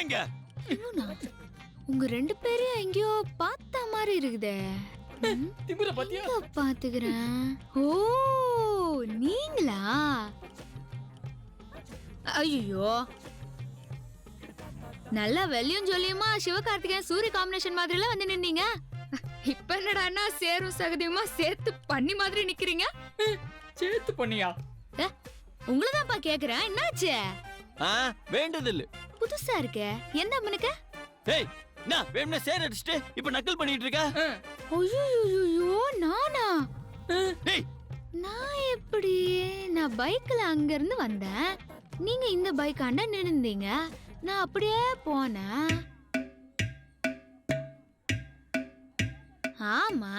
இங்க. உங்க ரெண்டு பேரும் எங்கேயோ பார்த்த மாதிரி இருக்குதே. திமிர பாத்தியா? பாத்துக்கிறேன். ஓ நீங்களா? ஐயோ நல்லா வெள்ளியும் சொல்லியுமா சிவகார்த்திகேயன் சூரிய காம்பினேஷன் மாதிரிலாம் வந்து நின்னீங்க. இப்ப என்னடான்னா சேரும் சகதியுமா சேர்த்து பண்ணி மாதிரி நிக்கிறீங்க. சேர்த்து பண்ணியா? உங்களதான்ப்பா கேக்குறேன். என்னாச்சு? வேண்டதில்ல. புதுசா இருக்கே. என்ன அம்மனுக்கு? ஏய் நான் வேணும்னா சேர் அடிச்சிட்டு இப்ப நக்கல் பண்ணிட்டு இருக்க. ஐயோ நானா? டேய் நான் எப்படி? நான் பைக்ல அங்க இருந்து வந்தேன். நீங்க இந்த பைக் ஆண்ட நின்னுந்தீங்க. நான் அப்படியே போனேன். ஆமா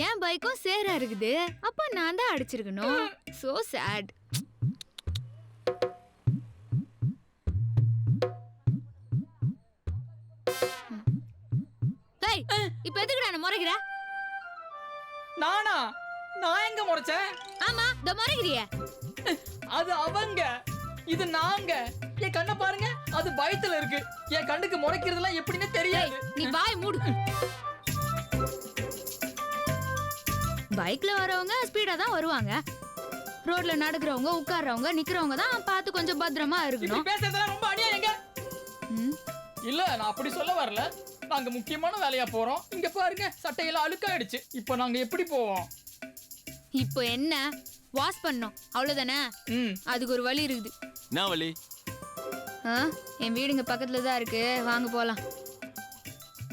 என் பைக்கும் சேரா இருக்குது. அப்ப நான் தான் அடிச்சிருக்கணும். So sad. டேய் இப்போ எதுக்குடா என்ன முறைக்கிற? நானா? நான் எங்க முறைச்சேன்? ஆமா இந்த முறைக்கிறியே. அது அவங்க, இது நாங்க. என் கண்ணை பாருங்க, அது பயத்துல இருக்கு. என் கண்ணுக்கு முறைக்கிறதுலாம் எப்படின்னு தெரியாது. நீ வாய் மூடு. பைக்ல வரவங்க ஸ்பீடா தான் வருவாங்க. ரோட்ல நடக்கிறவங்க உட்கார்றவங்க நிக்கிறவங்க தான் பார்த்து கொஞ்சம் பத்திரமா இருக்கணும். இப்படி பேசுறதெல்லாம் ரொம்ப அநியாயங்க. இல்ல நான் அப்படி சொல்ல வரல. நாங்க முக்கியமான வேலையா போறோம். இங்க பாருங்க சட்டையெல்லாம் அழுக்காயிடுச்சு. இப்போ நாங்க எப்படி போவோம்? இப்போ என்ன வாஷ் பண்ணோம் அவ்வளவுதானே. அதுக்கு ஒரு வழி இருக்குது. என்ன வழி? என் வீடுங்க பக்கத்துல தான் இருக்கு. வாங்க போலாம்.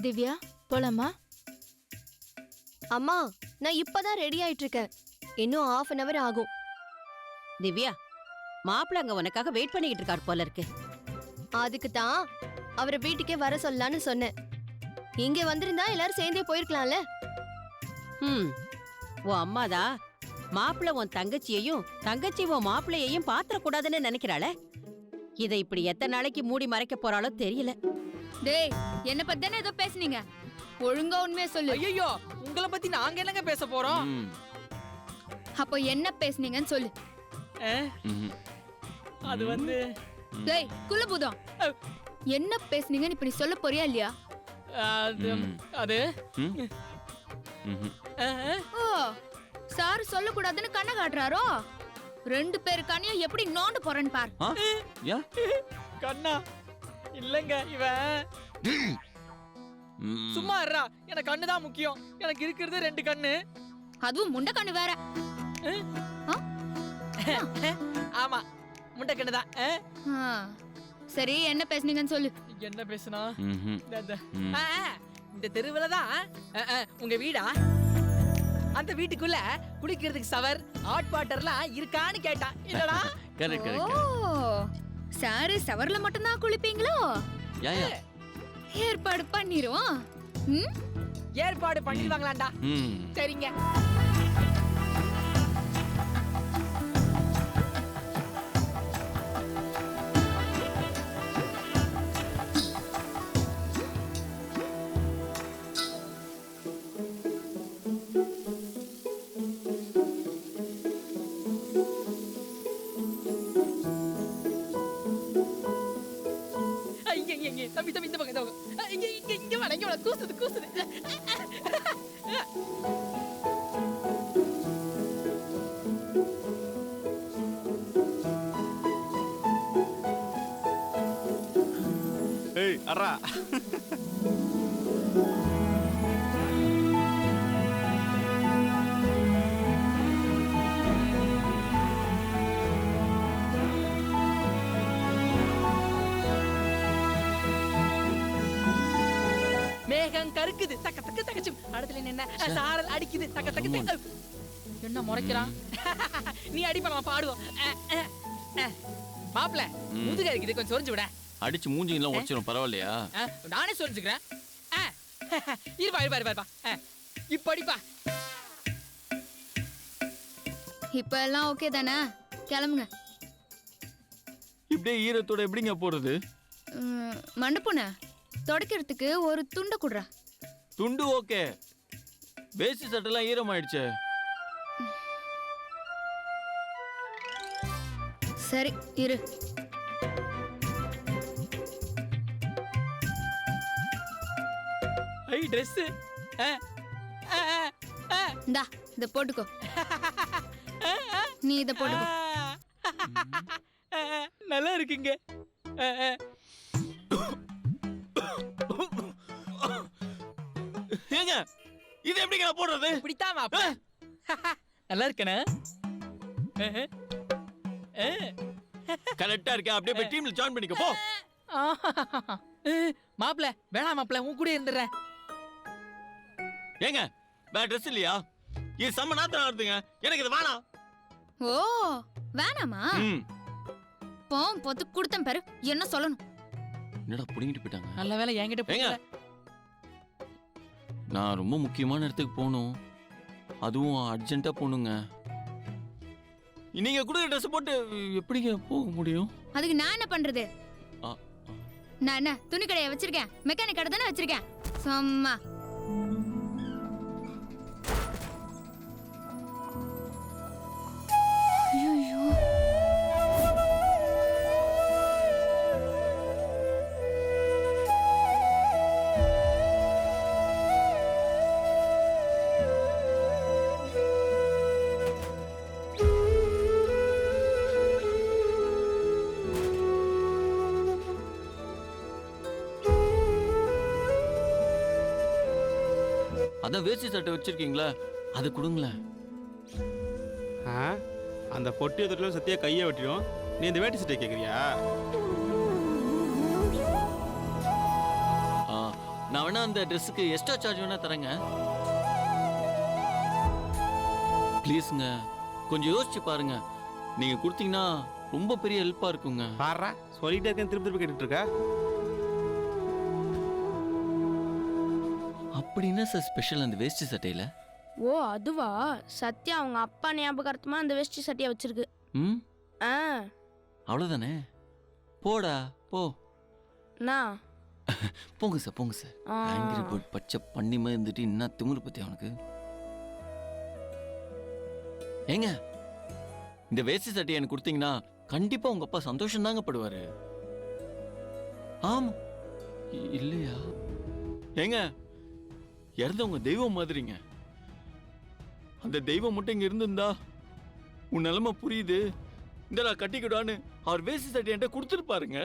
திவ்யா போலாமா? அம்மா நான் இப்பதான் ரெடி ஆயிட்டு இருக்கேன். இன்னும் 1/2 hour ஆகும். திவ்யா மாப்பிள்ள அங்க உனக்காக வெயிட் பண்ணிக்கிட்டு இருக்காரு போல இருக்கு. அதுக்கு தான் அவரை வீட்டுக்கே வர சொல்லலான்னு சொன்னேன். இங்க வந்திருந்தா எல்லாரும் சேர்ந்தே போயிருக்கலாம்ல. உன் அம்மாதா மாப்பிள்ள உன் தங்கச்சியையும் தங்கச்சி உன் மாப்பிள்ளையையும் பாத்திர கூடாதுன்னு நினைக்கிறாள. இதை இப்படி எத்தனை நாளைக்கு மூடி மறைக்க போறாளோ தெரியல. டேய் என்ன பத்தி தானே ஏதோ பேசுனீங்க. ஒழுங்கா உண்மையை சொல்லு. ஐயோ உங்களை பத்தி நாங்க என்னங்க பேச போறோம்? அப்போ என்ன பேசுனீங்கன்னு சொல்லு. அது வந்து டேய் குலபுதம் என்ன பேசுனீங்கன்னு இப்ப நீ சொல்ல போறியா இல்லையா? அது ஓ சார் சொல்ல கூடாதுன்னு கண்ணை காட்டுறாரோ? 2 பேரு கண்ணையும் எப்படி நோண்டு போறேன்னு பார். கண்ணா இல்லங்க இவன் சும்மா இருடா. எனக்கு கண்ணு தான் முக்கியம். எனக்கு இருக்கிறது 2 கண்ணு. அதுவும் முண்டை கண்ணு வேற. ஆமா முண்டை கண்ணு தான். சரி என்ன பேசுனீங்கன்னு சொல்லு. என்ன பேசுனா? இந்த தெருவுல தான் உங்க வீடா? அந்த வீட்டுக்குள்ள குளிக்கிறதுக்கு ஷவர் ஹாட் வாட்டர்லாம் இருக்கான்னு கேட்டா. இல்லடா சாரு ஷவர்ல மட்டும் தான் குளிப்பீங்களோ? ஏற்பாடு பண்ணிடுவோம். ஏற்பாடு பண்ணிடுவாங்களாண்டா. சரிங்க. தம்பி தம்பி இந்த பக்கம் இங்க இங்க இங்க வா. இங்க வா. கூசுது கூசுது. ஏய் அரா மேகம் கருக்குது தக்க தக்க தக்கச்சு. அடுத்துல என்ன சாரல் அடிக்குது தக்க தக்க. என்ன முறைக்கிறான்? நீ அடிப்பா பாடுவோம். மாப்பிள முதுக இருக்குது கொஞ்சம் சொரிஞ்சு விட. அடிச்சு மூஞ்சி எல்லாம் உடைச்சிரும். பரவாயில்லையா? நானே சொரிஞ்சுக்கிறேன். இருப்பா இருப்பா இருப்பா. இப்ப அடிப்பா. இப்ப எல்லாம் ஓகே தானே? கிளம்புங்க. இப்படியே ஈரத்தோட எப்படிங்க போறது? மண்டபுன தொடக்கிறதுக்கு ஒரு துண்டை குடுறா. துண்டு ஓகே. வேஷ்டி சட்டெல்லாம் ஈரமாயிடுச்சு. சரி இரு. ஐ ட்ரெஸ் இந்தா இத போட்டுக்கோ. நீ இத போட்டுக்கோ. நல்லா இருக்குங்க. ஏங்க இது எப்படிங்க நான் போடுறது? இப்படித்தான் மாப்ள. நல்லா இருக்கனே. கரெக்டா இருக்கேன். அப்படியே போய் டீம்ல ஜாயின் பண்ணிக்க போ. மாப்ள வேணாம் மாப்ள, உன் கூட இருந்துறேன். ஏங்க வேற ட்ரெஸ் இல்லையா? இது செம்ம நாத்தம் வருதுங்க. எனக்கு இது வேணாம். ஓ வேணாமா? ம். பொத்து குடுத்தேன் பாரு, என்ன சொல்லணும்? என்னடா புடிங்கிட்டு போயிட்டாங்க. நல்ல வேளை என்கிட்ட ஏங்க போகல. நான் ரொம்ப முக்கியமான இடத்துக்கு போகணும். அதுவும் அர்ஜென்ட்டா போகணுங்க. நீங்க கொடுக்குற ட்ரெஸ் போட்டு எப்படிங்க போக முடியும்? அதுக்கு நான் என்ன பண்றது? ஆ, நான் என்ன துணி கடையை வச்சிருக்கேன்? மெக்கானிக் கடை தானே வச்சிருக்கேன். சும்மா ஐயோ. அதான் வேஷ்டி சட்டை வச்சிருக்கீங்களா, அது கொடுங்களேன். அந்த பொட்டி தொட்டில சத்தியா கையை வெட்டிடும். நீ இந்த வேட்டி சட்டை கேட்குறியா? நான் வேணா அந்த ட்ரெஸ்ஸுக்கு எக்ஸ்ட்ரா சார்ஜ் வேணா தரேங்க. ப்ளீஸுங்க, கொஞ்சம் யோசிச்சு பாருங்க. நீங்க கொடுத்தீங்கன்னா ரொம்ப பெரிய ஹெல்ப்பா இருக்குங்க. பாடுறா சொல்லிட்டே இருக்கேன், திருப்பி திருப்பி கேட்டுட்டு இருக்கா. அப்படி என்ன சார் ஸ்பெஷல் அந்த வேஷ்டி சட்டையில? ஓ அதுவா, சத்யா அவங்க அப்பா ஞாபகார்த்தமா அந்த வேஷ்டி சட்டையை வச்சிருக்கு. ம், ஆ அவ்வளவுதானே. போடா போ. நான் போங்க சார், போங்க சார். ஆங்கிரி போட் பச்சை பண்ணி மாதிரி இருந்துட்டு என்ன திமிரு பத்தி அவனுக்கு. ஏங்க இந்த வேஷ்டி சட்டையை எனக்கு கொடுத்தீங்கன்னா கண்டிப்பா உங்க அப்பா சந்தோஷம் தாங்க படுவாரு. ஆமா இல்லையா? ஏங்க இறந்தவங்க தெய்வம் மாதிரிங்க. அந்த தெய்வம் மட்டும் இங்க இருந்திருந்தா உன் நிலைமை புரியுது, இந்த கட்டிக்கிடான்னு அவர் வேஷ்டி சட்டை என்கிட்ட கொடுத்துருப்பாருங்க.